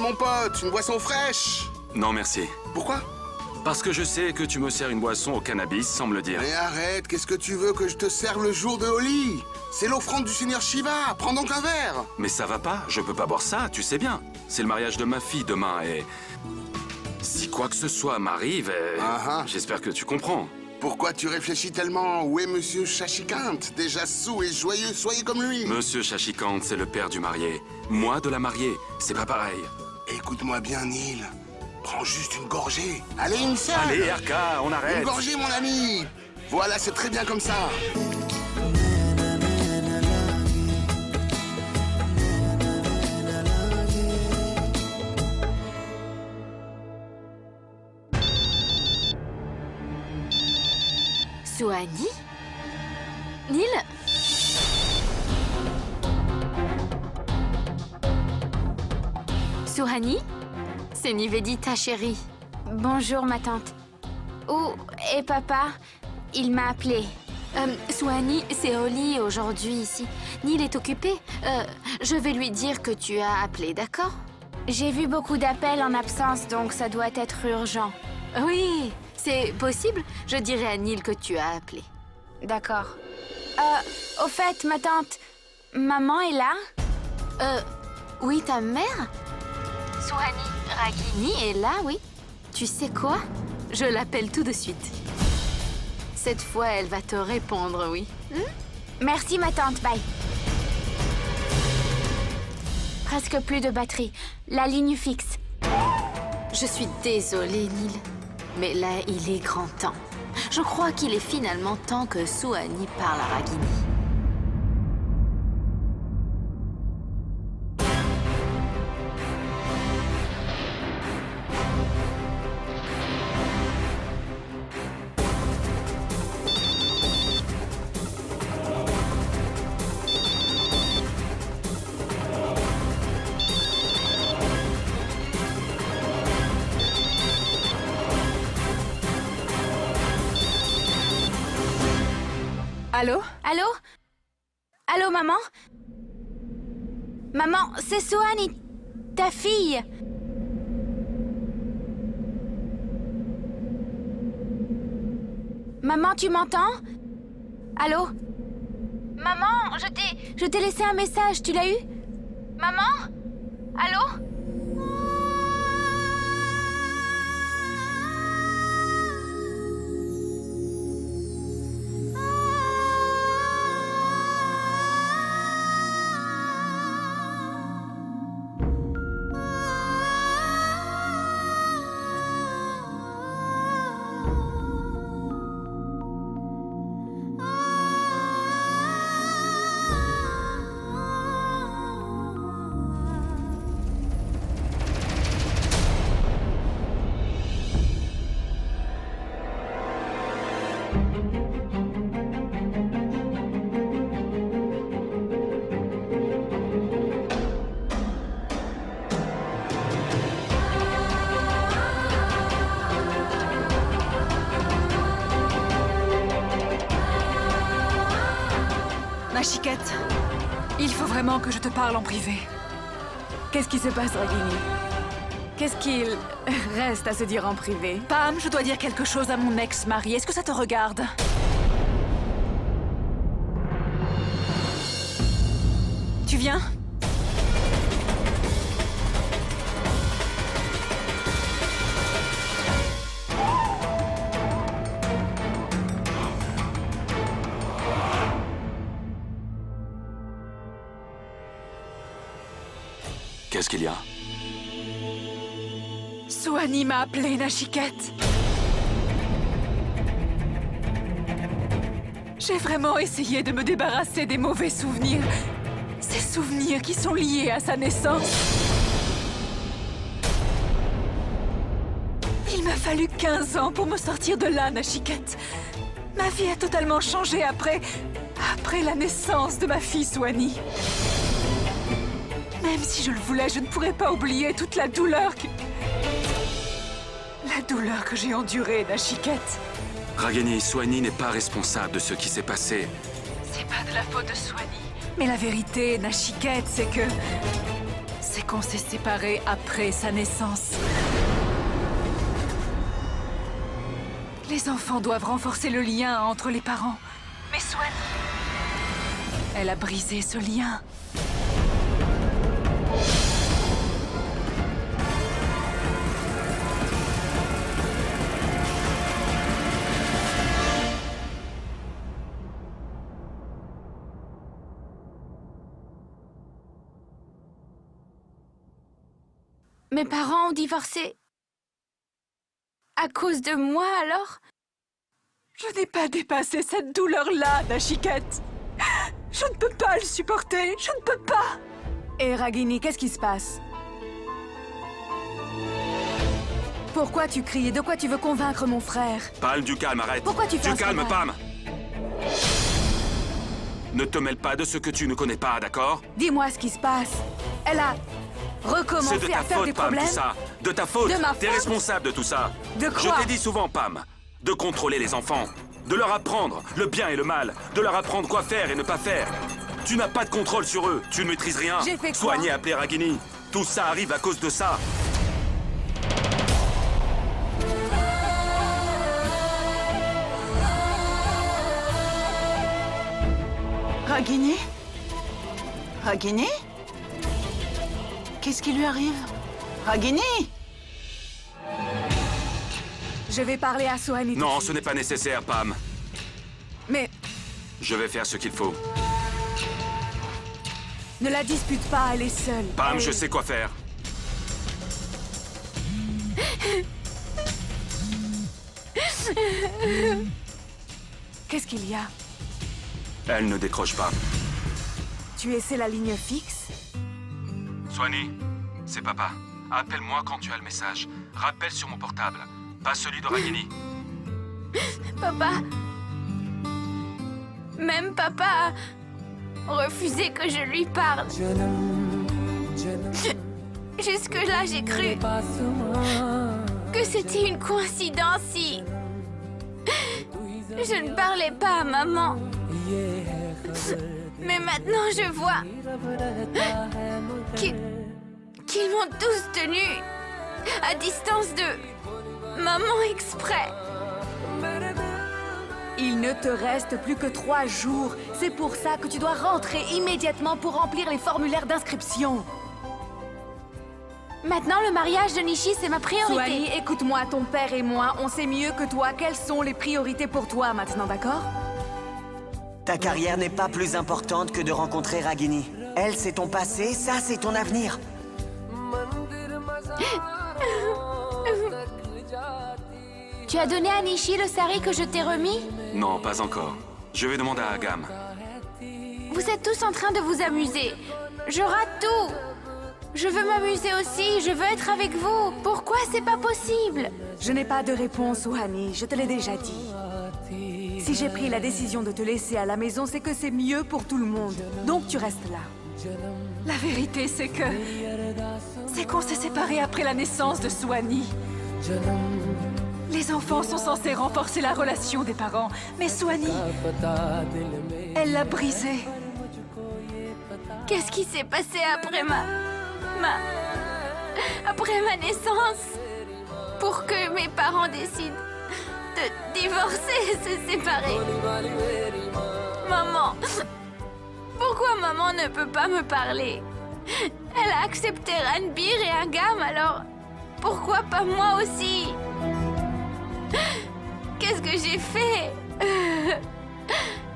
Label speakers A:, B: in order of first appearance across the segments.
A: mon pote, une boisson fraîche.
B: Non, merci.
A: Pourquoi?
B: Parce que je sais que tu me sers une boisson au cannabis, sans me le dire.
A: Mais arrête, qu'est-ce que tu veux que je te serve le jour de Holi? C'est l'offrande du Seigneur Shiva, prends donc un verre.
B: Mais ça va pas, je peux pas boire ça, tu sais bien. C'est le mariage de ma fille demain et... Si quoi que ce soit m'arrive, j'espère que tu comprends.
A: Pourquoi tu réfléchis tellement? Où est Monsieur Shashikant? Déjà saoul et joyeux, soyez comme lui.
B: Monsieur Shashikant, c'est le père du marié. Moi, de la mariée, c'est pas pareil.
A: Écoute-moi bien, Neil. Prends juste une gorgée. Allez, une seule.
B: Allez, RK, on arrête.
A: Une gorgée, mon ami. Voilà, c'est très bien comme ça.
C: Suhani? Neil? Suhani? C'est Nivedita, chérie.
D: Bonjour, ma tante. Oh, et papa, il m'a appelé.
C: Suhani, c'est Holi aujourd'hui ici. Neil est occupé. Je vais lui dire que tu as appelé, d'accord?
D: J'ai vu beaucoup d'appels en absence, donc ça doit être urgent.
C: Oui, c'est possible. Je dirai à Neil que tu as appelé.
D: D'accord. Au fait, ma tante, maman est là?
C: Oui, ta mère? Suhani Ragini est là, oui. Tu sais quoi? Je l'appelle tout de suite. Cette fois, elle va te répondre, oui.
D: Merci, ma tante, bye. Presque plus de batterie. La ligne fixe.
C: Je suis désolée, Neil. Mais là, il est grand temps. Je crois qu'il est finalement temps que Suhani parle à Ragini.
D: Allô? Allô? Allô, maman? Maman, c'est Suhani, ta fille. Maman, tu m'entends? Allô? Maman, je t'ai laissé un message, tu l'as eu? Maman? Allô?
E: Nachiket, il faut vraiment que je te parle en privé. Qu'est-ce qui se passe, Ragini? Qu'est-ce qu'il reste à se dire en privé? Pam, je dois dire quelque chose à mon ex-mari. Est-ce que ça te regarde? Tu viens?
B: Qu'est-ce qu'il y a?
E: Suhani m'a appelé, Nachiket. J'ai vraiment essayé de me débarrasser des mauvais souvenirs. Ces souvenirs qui sont liés à sa naissance. Il m'a fallu 15 ans pour me sortir de là, Nachiket. Ma vie a totalement changé après la naissance de ma fille Suhani. Même si je le voulais, je ne pourrais pas oublier toute la douleur que j'ai endurée, Nachiket.
B: Ragini, Suhani n'est pas responsable de ce qui s'est passé.
E: C'est pas de la faute de Suhani. Mais la vérité, Nachiket, c'est c'est qu'on s'est séparés après sa naissance. Les enfants doivent renforcer le lien entre les parents. Mais Swan, elle a brisé ce lien.
D: Mes parents ont divorcé. À cause de moi, alors?
E: Je n'ai pas dépassé cette douleur-là, Nashikette. Je ne peux pas le supporter, je ne peux pas. Et Ragini, qu'est-ce qui se passe? Pourquoi tu cries? De quoi tu veux convaincre mon frère?
B: Palme, du calme, arrête.
E: Pourquoi tu fais
B: Du calme,
E: ça?
B: Pam. Ne te mêle pas de ce que tu ne connais pas, d'accord?
E: Dis-moi ce qui se passe. Elle a
B: C'est de
E: recommencé
B: ta
E: à faire des
B: faute, Pam,
E: problèmes?
B: tout ça. De ta faute.
E: De ma
B: T'es
E: faute?
B: responsable de tout ça.
E: De quoi?
B: Je t'ai dit souvent, Pam, de contrôler les enfants, de leur apprendre le bien et le mal, de leur apprendre quoi faire et ne pas faire. Tu n'as pas de contrôle sur eux, tu ne maîtrises rien.
E: J'ai fait quoi?
B: Soigner, appeler Ragini. Tout ça arrive à cause de ça.
F: Ragini? Ragini? Qu'est-ce qui lui arrive? Ragini?
E: Je vais parler à Sohani.
B: Non, ce n'est pas nécessaire, Pam.
E: Mais
B: Je vais faire ce qu'il faut.
E: ne la dispute pas, elle est seule.
B: Pam,
E: Elle-
B: je sais quoi faire.
E: Qu'est-ce qu'il y a?
B: Elle ne décroche pas.
E: Tu essaies la ligne fixe?
B: Soigny, c'est papa. Appelle-moi quand tu as le message. Rappelle sur mon portable, pas celui de Ragini.
D: Papa... Même papa a refusé que je lui parle. Jusque-là, j'ai cru que c'était une coïncidence si... Je ne parlais pas à maman. Mais maintenant, je vois qu'ils m'ont tous tenu à distance de maman exprès.
E: Il ne te reste plus que 3 jours. C'est pour ça que tu dois rentrer immédiatement pour remplir les formulaires d'inscription.
D: Maintenant, le mariage de Nishi, c'est ma priorité.
E: Sohani, écoute-moi, ton père et moi, on sait mieux que toi quelles sont les priorités pour toi maintenant, d'accord?
G: Ta carrière n'est pas plus importante que de rencontrer Ragini. Elle, c'est ton passé, ça, c'est ton avenir.
D: Tu as donné à Nishi le sari que je t'ai remis?
B: Non, pas encore. Je vais demander à Agam.
D: Vous êtes tous en train de vous amuser. Je rate tout. Je veux m'amuser aussi, je veux être avec vous. Pourquoi c'est pas possible?
E: Je n'ai pas de réponse, Sohani, je te l'ai déjà dit. Si j'ai pris la décision de te laisser à la maison, c'est que c'est mieux pour tout le monde. Donc tu restes là. La vérité, c'est qu'on s'est séparés après la naissance de Sohani. Les enfants sont censés renforcer la relation des parents, mais Sohani, elle l'a brisée.
D: Qu'est-ce qui s'est passé après après ma naissance? Pour que mes parents décident de divorcer et se séparer. Maman, pourquoi maman ne peut pas me parler? Elle a accepté Ranbir et Agam, alors pourquoi pas moi aussi? Qu'est-ce que j'ai fait?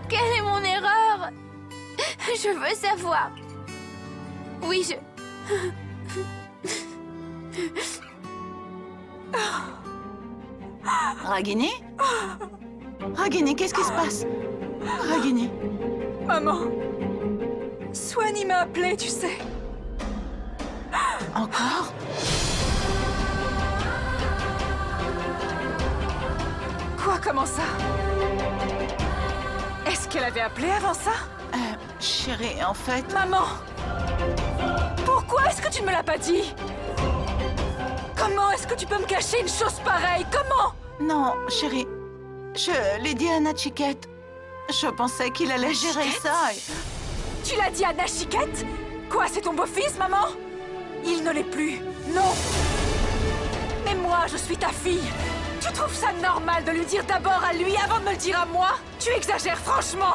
D: Quelle est mon erreur? Je veux savoir. Oui,
F: Ragini? Ragini, qu'est-ce qui se passe? Ragini?
E: Maman, Sohani m'a appelée, tu sais.
F: Encore?
E: Quoi, comment ça? Est-ce qu'elle avait appelé avant ça?
F: Chérie, en fait...
E: Maman! Pourquoi est-ce que tu ne me l'as pas dit? Comment est-ce que tu peux me cacher une chose pareille? Comment?
F: Non, chérie. Je l'ai dit à Nashikette. Je pensais qu'il allait gérer ça.
E: Tu l'as dit à Nashikette? Quoi, c'est ton beau-fils, maman? Il ne l'est plus. Non. Mais moi, je suis ta fille. Tu trouves ça normal de lui dire d'abord à lui avant de me le dire à moi? Tu exagères franchement.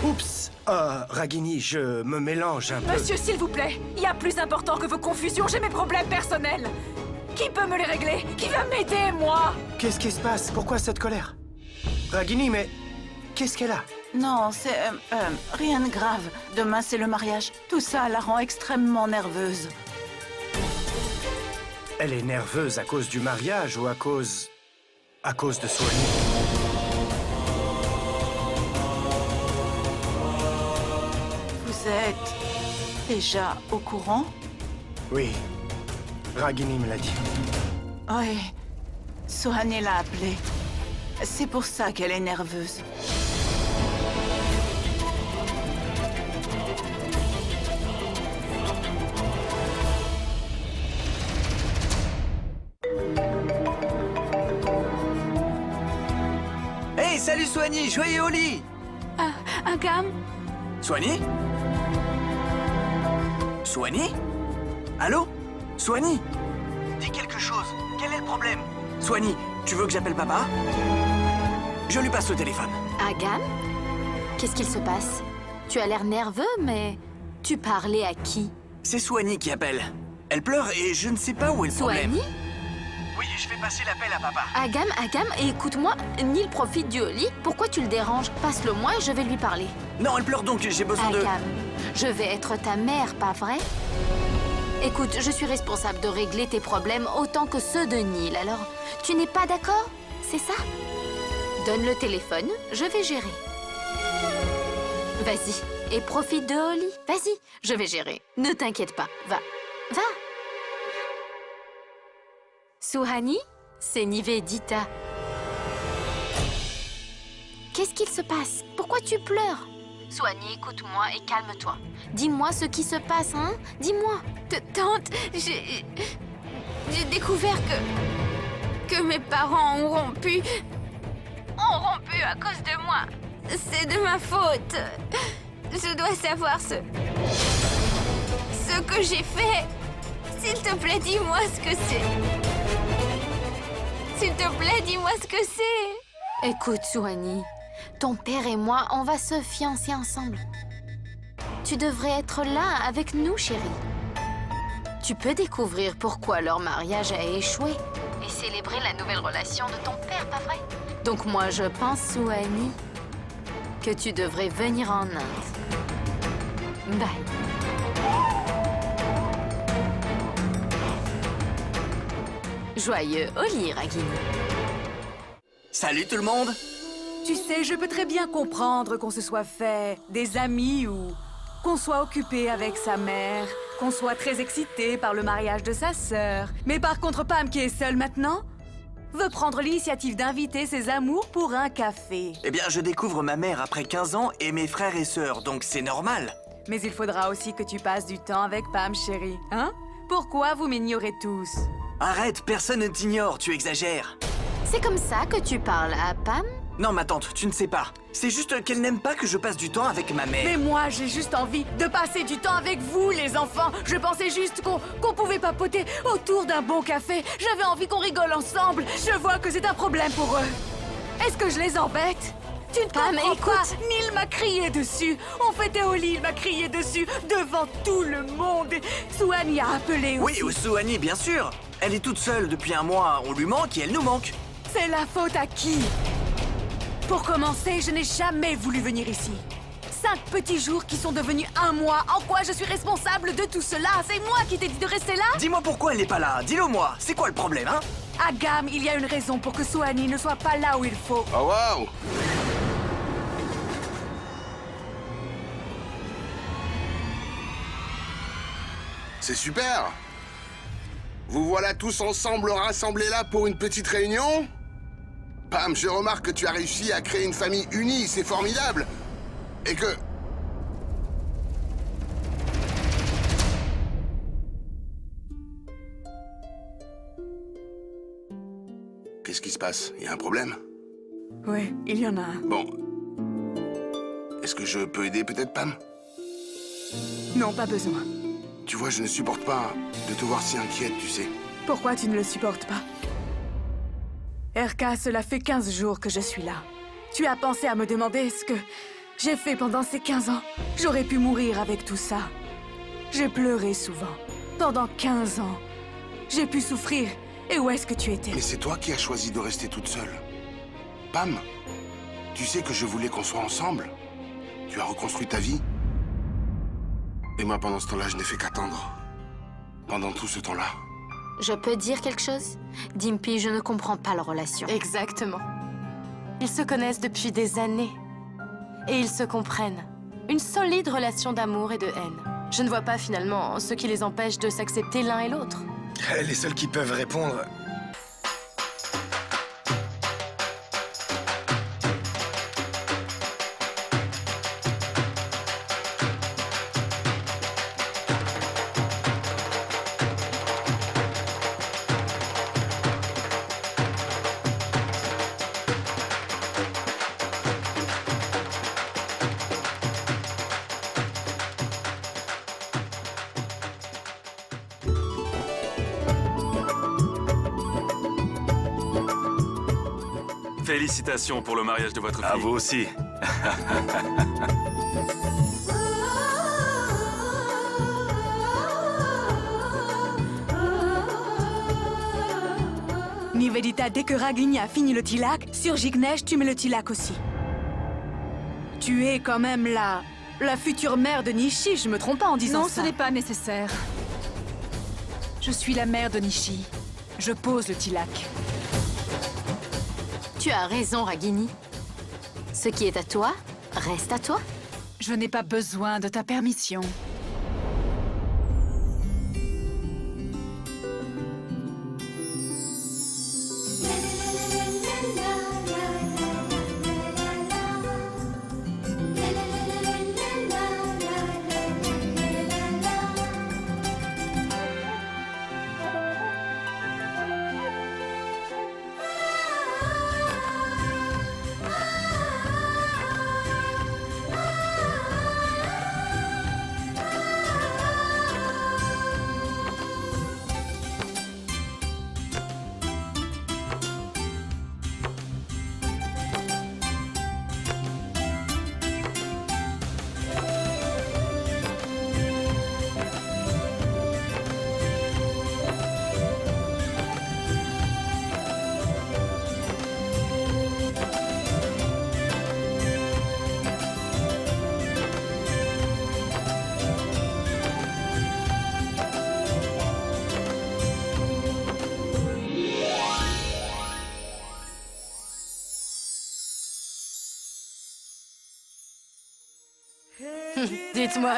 H: Oups. Ragini, je me mélange un peu.
E: Monsieur, s'il vous plaît, il y a plus important que vos confusions. J'ai mes problèmes personnels. Qui peut me les régler? Qui va m'aider, moi?
H: Qu'est-ce qui se passe? Pourquoi cette colère? Ragini, mais qu'est-ce qu'elle a?
F: Non, c'est rien de grave. Demain, c'est le mariage. Tout ça la rend extrêmement nerveuse.
H: Elle est nerveuse à cause du mariage ou à cause de Soigny?
F: Vous êtes déjà au courant?
H: Oui. Ragini me l'a dit.
F: Oui. Sohani l'a appelée. C'est pour ça qu'elle est nerveuse.
G: Hey, salut Soigny, joyeux au lit!
D: Agam?
G: Soigny? Soigny? Allô? Soigny? Dis quelque chose, quel est le problème? Soigny, tu veux que j'appelle papa? Je lui passe le téléphone.
C: Agam? Qu'est-ce qu'il se passe? Tu as l'air nerveux, mais tu parlais à qui?
G: C'est Soigny qui appelle. Elle pleure et je ne sais pas où est le problème.
C: Soigny?
G: Oui, je vais passer l'appel à papa.
C: Agam, écoute-moi, Neil profite du Oli. Pourquoi tu le déranges? Passe-le-moi et je vais lui parler.
G: Non, elle pleure donc, j'ai besoin de...
C: Agam, je vais être ta mère, pas vrai? Écoute, je suis responsable de régler tes problèmes autant que ceux de Neil, alors tu n'es pas d'accord? C'est ça? Donne le téléphone, je vais gérer. Vas-y, et profite de Oli. Vas-y, je vais gérer. Ne t'inquiète pas, va. Suhani, c'est Nivedita. Qu'est-ce qu'il se passe? Pourquoi tu pleures? Suhani, écoute-moi et calme-toi. Dis-moi ce qui se passe, hein? Dis-moi.
D: Tante, j'ai découvert que mes parents ont rompu. À cause de moi. C'est de ma faute. Je dois savoir ce que j'ai fait. S'il te plaît, dis-moi ce que c'est. S'il te plaît, dis-moi ce que c'est.
C: Écoute, Suhani, ton père et moi, on va se fiancer ensemble. Tu devrais être là avec nous, chérie. Tu peux découvrir pourquoi leur mariage a échoué et célébrer la nouvelle relation de ton père, pas vrai? Donc moi, je pense, Suhani, que tu devrais venir en Inde. Bye. Joyeux Oli, Ragini.
G: Salut tout le monde!
E: Tu sais, je peux très bien comprendre qu'on se soit fait des amis ou qu'on soit occupé avec sa mère, qu'on soit très excité par le mariage de sa sœur. Mais par contre, Pam, qui est seule maintenant, veut prendre l'initiative d'inviter ses amours pour un café.
G: Eh bien, je découvre ma mère après 15 ans et mes frères et sœurs, donc c'est normal.
E: Mais il faudra aussi que tu passes du temps avec Pam, chérie. Hein? Pourquoi vous m'ignorez tous?
G: Arrête, personne ne t'ignore, tu exagères.
C: C'est comme ça que tu parles à Pam?
G: Non, ma tante, tu ne sais pas. C'est juste qu'elle n'aime pas que je passe du temps avec ma mère.
E: Mais moi, j'ai juste envie de passer du temps avec vous, les enfants. Je pensais juste qu'on pouvait papoter autour d'un bon café. J'avais envie qu'on rigole ensemble. Je vois que c'est un problème pour eux. Est-ce que je les embête? Tu ne comprends pas. Neil m'a crié dessus. On fêtait au lit, il m'a crié dessus devant tout le monde. Suhani a appelé aussi.
G: Oui, Suhani, bien sûr. Elle est toute seule depuis un mois. On lui manque et elle nous manque.
E: C'est la faute à qui? Pour commencer, je n'ai jamais voulu venir ici. 5 petits jours qui sont devenus un mois. En quoi je suis responsable de tout cela? C'est moi qui t'ai dit de rester là?
G: Dis-moi pourquoi elle n'est pas là. Dis-le-moi. C'est quoi le problème, hein?
E: Agam, il y a une raison pour que Suhani ne soit pas là où il faut.
A: Oh waouh! C'est super! Vous voilà tous ensemble rassemblés là pour une petite réunion? Pam, je remarque que tu as réussi à créer une famille unie, c'est formidable! Et que... Qu'est-ce qui se passe? Il y a un problème?
E: Oui, il y en a un.
A: Bon. Est-ce que je peux aider peut-être, Pam?
E: Non, pas besoin.
A: Tu vois, je ne supporte pas de te voir si inquiète, tu sais.
E: Pourquoi tu ne le supportes pas? RK, cela fait 15 jours que je suis là. Tu as pensé à me demander ce que j'ai fait pendant ces 15 ans? J'aurais pu mourir avec tout ça. J'ai pleuré souvent. Pendant 15 ans. J'ai pu souffrir. Et où est-ce que tu étais?
A: Mais c'est toi qui as choisi de rester toute seule. Pam, tu sais que je voulais qu'on soit ensemble. Tu as reconstruit ta vie. Et moi, pendant ce temps-là, je n'ai fait qu'attendre. Pendant tout ce temps-là.
C: Je peux dire quelque chose? Dimpy, je ne comprends pas leur relation.
I: Exactement. Ils se connaissent depuis des années. Et ils se comprennent. Une solide relation d'amour et de haine. Je ne vois pas finalement ce qui les empêche de s'accepter l'un et l'autre.
H: Les seuls qui peuvent répondre...
B: Félicitations pour le mariage de votre fille.
J: À vous aussi.
E: Nivedita, dès que Ragini a fini le tilak, sur Jignesh, tu mets le tilak aussi. Tu es quand même la future mère de Nishi, je me trompe pas en disant Non, ça. ce n'est pas nécessaire. Je suis la mère de Nishi. Je pose le tilak.
C: Tu as raison, Ragini. Ce qui est à toi, reste à toi.
E: Je n'ai pas besoin de ta permission.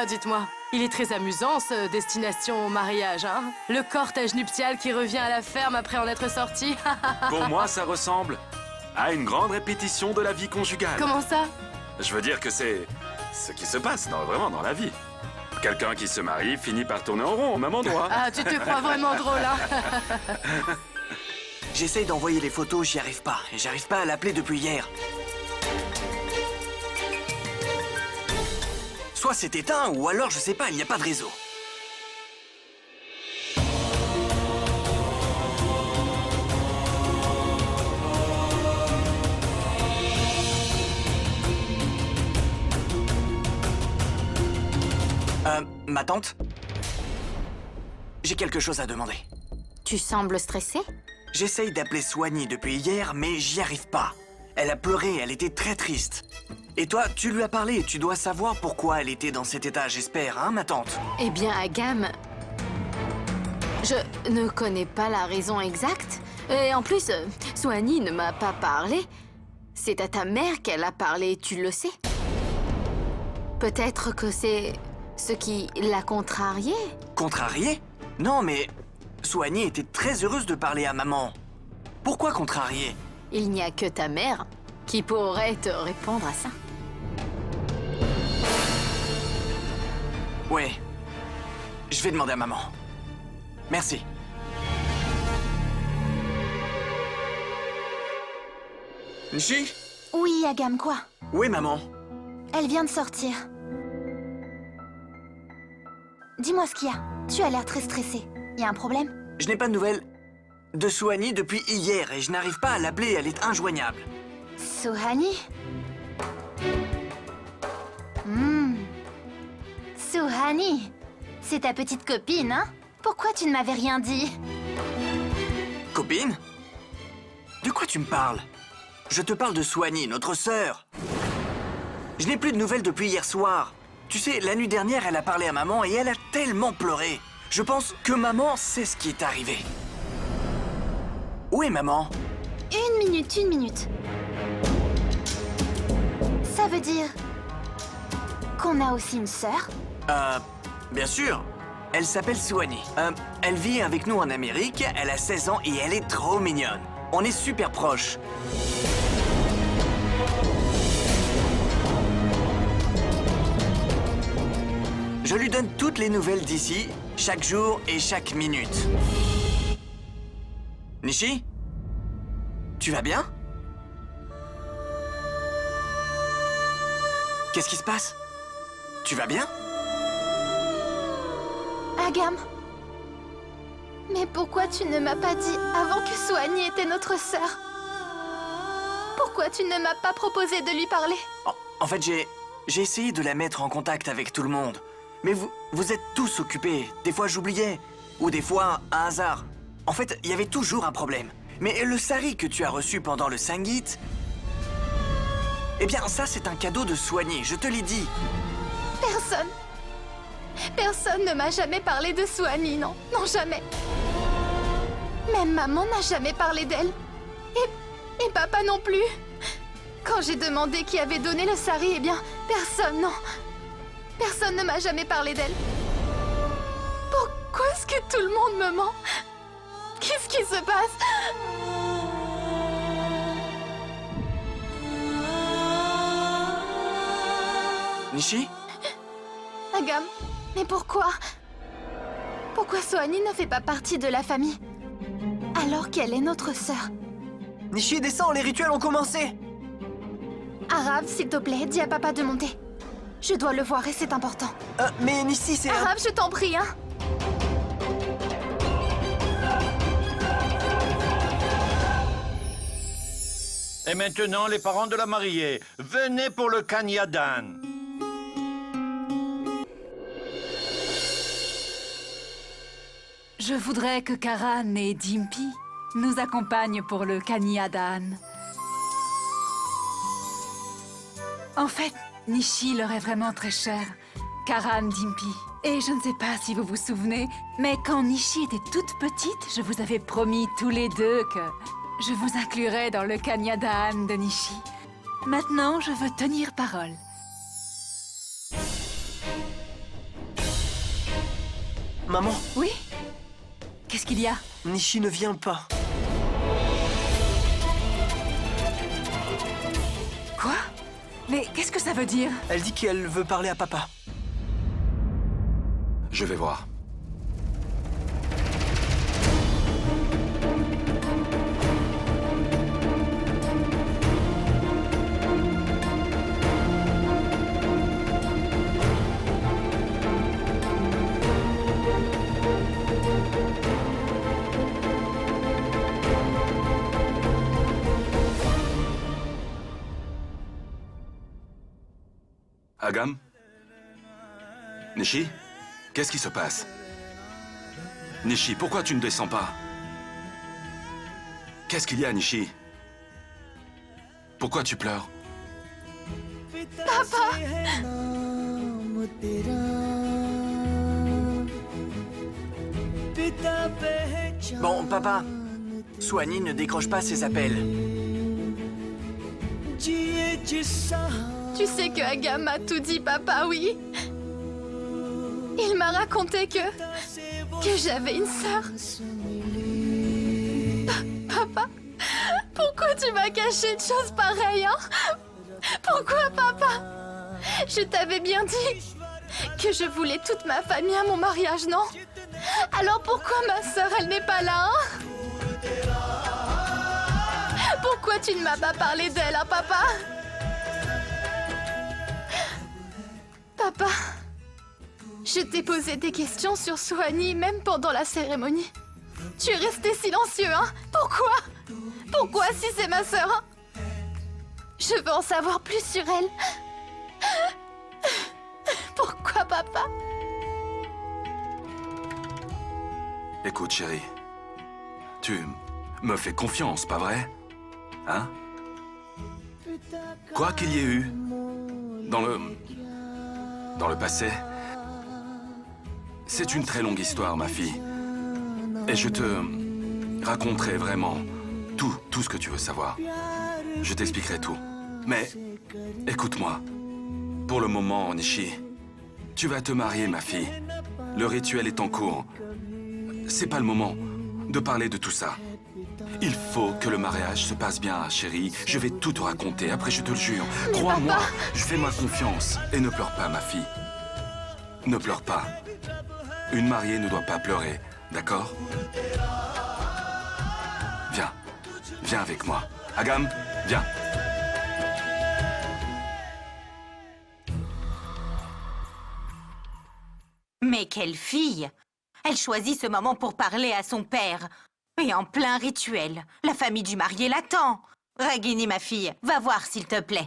I: Dites-moi, il est très amusant ce destination au mariage, hein? Le cortège nuptial qui revient à la ferme après en être sorti.
B: Pour moi, ça ressemble à une grande répétition de la vie conjugale.
I: Comment ça?
B: Je veux dire que c'est ce qui se passe vraiment dans la vie. Quelqu'un qui se marie finit par tourner en rond au même endroit.
I: Ah, tu te crois vraiment drôle, hein?
G: J'essaye d'envoyer les photos, j'y arrive pas. Et j'arrive pas à l'appeler depuis hier. Soit c'est éteint, ou alors, je sais pas, il n'y a pas de réseau. Ma tante? J'ai quelque chose à demander.
C: Tu sembles stressé?
G: J'essaye d'appeler Soigny depuis hier, mais j'y arrive pas. Elle a pleuré, elle était très triste. Et toi, tu lui as parlé, tu dois savoir pourquoi elle était dans cet état, j'espère, hein, ma tante?
C: Eh bien, Agam, je ne connais pas la raison exacte. Et en plus, Soigny ne m'a pas parlé. C'est à ta mère qu'elle a parlé, tu le sais. Peut-être que c'est ce qui l'a contrariée.
G: Contrariée? Non, mais Soigny était très heureuse de parler à maman. Pourquoi contrariée?
C: Il n'y a que ta mère qui pourrait te répondre à ça.
G: Ouais. Je vais demander à maman. Merci. Nishi?
K: Oui, Agam, quoi?
G: Où est maman?
K: Elle vient de sortir.
D: dis-moi ce qu'il y a. Tu as l'air très stressé. Y a un problème?
G: Je n'ai pas de nouvelles de Soani depuis hier et je n'arrive pas à l'appeler, elle est injoignable.
D: Suhani? Suhani, c'est ta petite copine, hein? Pourquoi tu ne m'avais rien dit?
G: Copine? De quoi tu me parles? Je te parle de Soani, notre sœur. Je n'ai plus de nouvelles depuis hier soir. Tu sais, la nuit dernière, elle a parlé à maman et elle a tellement pleuré. Je pense que maman sait ce qui est arrivé. Où est maman?
D: Une minute. Ça veut dire qu'on a aussi une sœur?
G: Bien sûr. Elle s'appelle Soani. Elle vit avec nous en Amérique, elle a 16 ans et elle est trop mignonne. On est super proches. Je lui donne toutes les nouvelles d'ici, chaque jour et chaque minute. Nishi? Tu vas bien? Qu'est-ce qui se passe? Tu vas bien?
D: Agam, mais pourquoi tu ne m'as pas dit avant que Suhani était notre sœur? Pourquoi tu ne m'as pas proposé de lui parler?
G: En fait, j'ai essayé de la mettre en contact avec tout le monde. Mais vous êtes tous occupés. Des fois, j'oubliais. Ou des fois, un hasard. En fait, il y avait toujours un problème. Mais le sari que tu as reçu pendant le Sangit... Eh bien, ça, c'est un cadeau de Soigné, je te l'ai dit.
D: Personne ne m'a jamais parlé de Suhani, non. Non, jamais. Même maman n'a jamais parlé d'elle. Et papa non plus. Quand j'ai demandé qui avait donné le sari, eh bien, personne, non. Personne ne m'a jamais parlé d'elle. Pourquoi est-ce que tout le monde me ment? Qu'est-ce qui se passe?
G: Nishi?
D: Agam, mais pourquoi? Pourquoi Suhani ne fait pas partie de la famille? Alors qu'elle est notre sœur.
H: Nishi, descends, les rituels ont commencé.
D: Arav, s'il te plaît, dis à papa de monter. Je dois le voir et c'est important.
H: Mais Nishi, c'est...
D: Arav, je t'en prie, hein.
J: Et maintenant, les parents de la mariée, venez pour le Kanyadan.
E: Je voudrais que Karan et Dimpy nous accompagnent pour le Kanyadan. En fait, Nishi leur est vraiment très cher. Karan, Dimpy. Et je ne sais pas si vous vous souvenez, mais quand Nishi était toute petite, je vous avais promis tous les deux que je vous inclurais dans le Kanyadan de Nishi. Maintenant, je veux tenir parole.
H: Maman?
E: Oui? Qu'est-ce qu'il y a?
H: Nishi ne vient pas.
E: Quoi? Mais qu'est-ce que ça veut dire?
H: Elle dit qu'elle veut parler à papa.
B: Je vais voir. Agam? Nishi? Qu'est-ce qui se passe? Nishi, pourquoi tu ne descends pas? Qu'est-ce qu'il y a, Nishi? Pourquoi tu pleures?
D: Papa!
G: Bon, papa, Suhani ne décroche pas ses appels.
D: Tu sais que Agam m'a tout dit, papa, oui. Il m'a raconté que j'avais une sœur. Papa, pourquoi tu m'as caché une chose pareille, hein? Pourquoi, papa? Je t'avais bien dit que je voulais toute ma famille à mon mariage, non? Alors pourquoi ma sœur, elle n'est pas là, hein? Pourquoi tu ne m'as pas parlé d'elle, hein, papa? Papa, Je t'ai posé des questions sur Soani, même pendant la cérémonie. Tu es resté silencieux, hein? Pourquoi? Pourquoi si c'est ma sœur, hein? Je veux en savoir plus sur elle. Pourquoi, papa?
B: Écoute, chérie. Tu me fais confiance, pas vrai? Hein? Quoi qu'il y ait eu dans le passé, c'est une très longue histoire, ma fille. Et je te raconterai vraiment tout ce que tu veux savoir. Je t'expliquerai tout. Mais écoute-moi. Pour le moment, Nishi, tu vas te marier, ma fille. Le rituel est en cours. C'est pas le moment de parler de tout ça. Il faut que le mariage se passe bien, chérie. Je vais tout te raconter, après je te le jure. Crois-moi, fais-moi confiance. Et ne pleure pas, ma fille. Ne pleure pas. Une mariée ne doit pas pleurer, d'accord? Viens. Viens avec moi. Agam, viens.
K: Mais quelle fille! Elle choisit ce moment pour parler à son père. Et en plein rituel, la famille du marié l'attend. Ragini, ma fille, va voir s'il te plaît.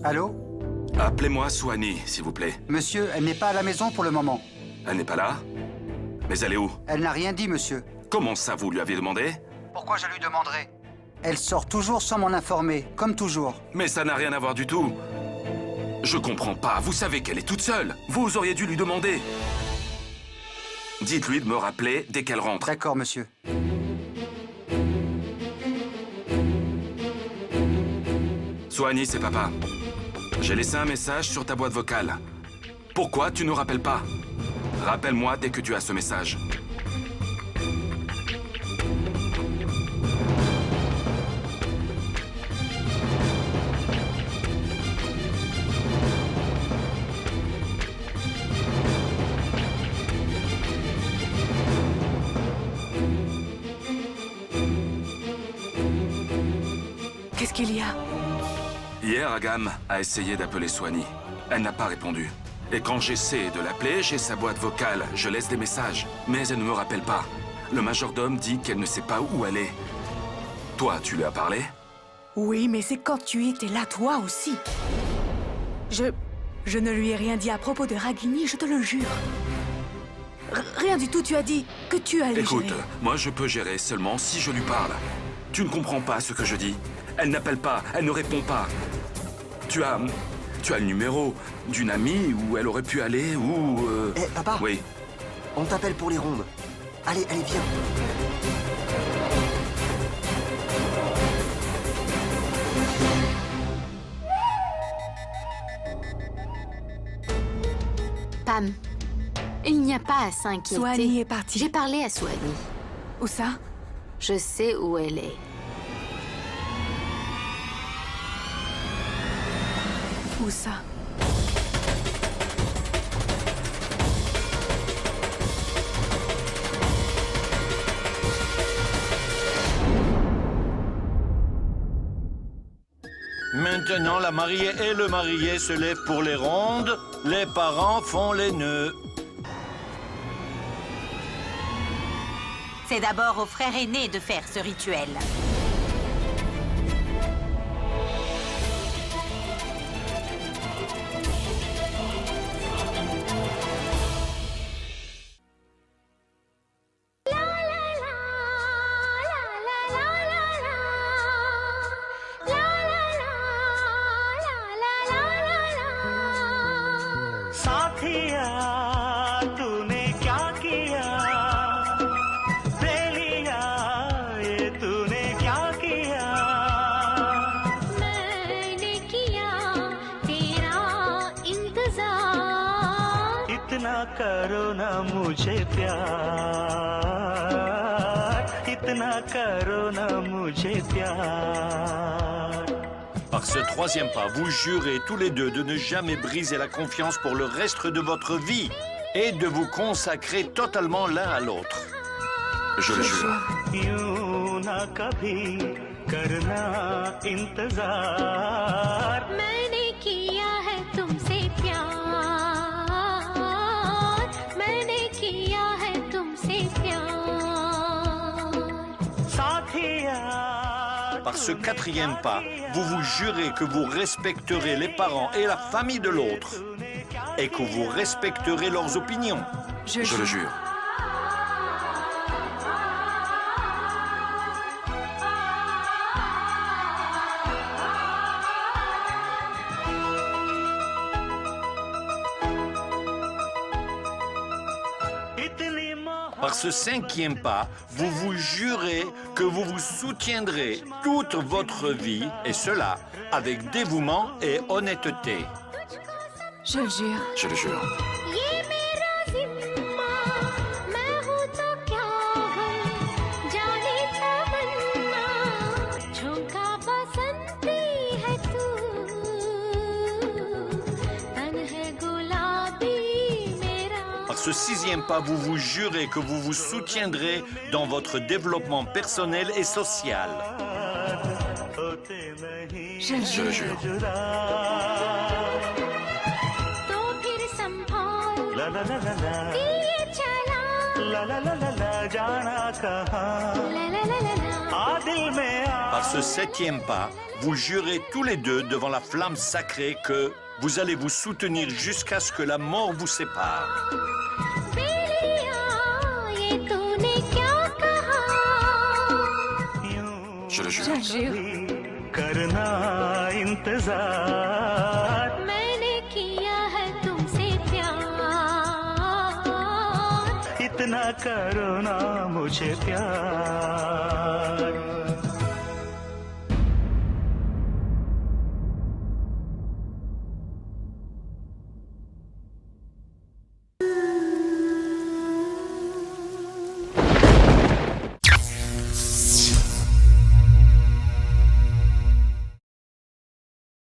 L: Allô?
B: Appelez-moi Soani, s'il vous plaît.
L: Monsieur, elle n'est pas à la maison pour le moment.
B: Elle n'est pas là? Mais elle est où?
L: Elle n'a rien dit, monsieur.
B: Comment ça, vous lui avez demandé?
L: Pourquoi je lui demanderais? Elle sort toujours sans m'en informer, comme toujours.
B: Mais ça n'a rien à voir du tout. Je comprends pas. Vous savez qu'elle est toute seule. Vous auriez dû lui demander. Dites-lui de me rappeler dès qu'elle rentre.
L: D'accord, monsieur.
B: Soani, c'est papa. J'ai laissé un message sur ta boîte vocale. Pourquoi tu ne rappelles pas? Rappelle-moi dès que tu as ce message.
E: Qu'est-ce qu'il y a?
B: Hier, Agam a essayé d'appeler Soani. Elle n'a pas répondu. Et quand j'essaie de l'appeler, j'ai sa boîte vocale. Je laisse des messages. Mais elle ne me rappelle pas. Le majordome dit qu'elle ne sait pas où elle est. Toi, tu lui as parlé?
E: Oui, mais c'est quand tu étais là, toi aussi. Je ne lui ai rien dit à propos de Ragini, je te le jure. Rien du tout, tu as dit que tu allais
B: Écoute,
E: gérer.
B: moi je peux gérer seulement si je lui parle. Tu ne comprends pas ce que je dis. Elle n'appelle pas, elle ne répond pas. Tu as le numéro d'une amie où elle aurait pu aller ou...
G: Eh, papa?
B: Oui.
G: On t'appelle pour les rondes. Allez, viens.
C: Pam, il n'y a pas à s'inquiéter.
E: Soani est partie.
C: J'ai parlé à Soani.
E: Où ça?
C: Je sais où elle est.
E: Où ça?
J: Maintenant, la mariée et le marié se lèvent pour les rondes. Les parents font les nœuds.
K: C'est d'abord au frère aîné de faire ce rituel.
M: करो ना मुझे प्यार इतना करो ना मुझे प्यार
J: Par ce troisième pas, vous jurez tous les deux de ne jamais briser la confiance pour le reste de votre vie et de vous consacrer totalement l'un à l'autre.
B: Je le jure.
M: यूं ना कभी करना इंतजार
D: मैंने किया है तुमसे प्यार मैंने किया है तुमसे प्यार
M: साथिया
J: Par ce quatrième pas, vous vous jurez que vous respecterez les parents et la famille de l'autre et que vous respecterez leurs opinions.
B: Je le jure.
J: Par ce cinquième pas, vous vous jurez que vous vous soutiendrez toute votre vie, et cela avec dévouement et honnêteté.
E: Je le jure.
B: Je le jure.
D: ये मेरा जिम्मा मैं हूँ तो क्या हूँ जाने तमन्ना झोंका बसंती है तू तन है गुलाबी मेरा
J: Par ce sixième pas, vous vous jurez que vous vous soutiendrez dans votre développement personnel et social.
B: Je le jure.
D: तो फिर संभाल
M: ला ला ला ला ला
D: दिए चला
M: ला ला ला ला ला जाना कहाँ
D: ला ला ला ला ला
M: आ दिल में आ
J: Par ce septième pas, vous jurez tous les deux devant la flamme sacrée que vous allez vous soutenir jusqu'à ce que la mort vous sépare.
D: बेलिया ये तूने क्या कहा
B: Je le
E: Je
B: jure.
E: le jure.
M: करना इंतजार
D: मैंने किया है तुमसे प्यार
M: इतना करो ना मुझे प्यार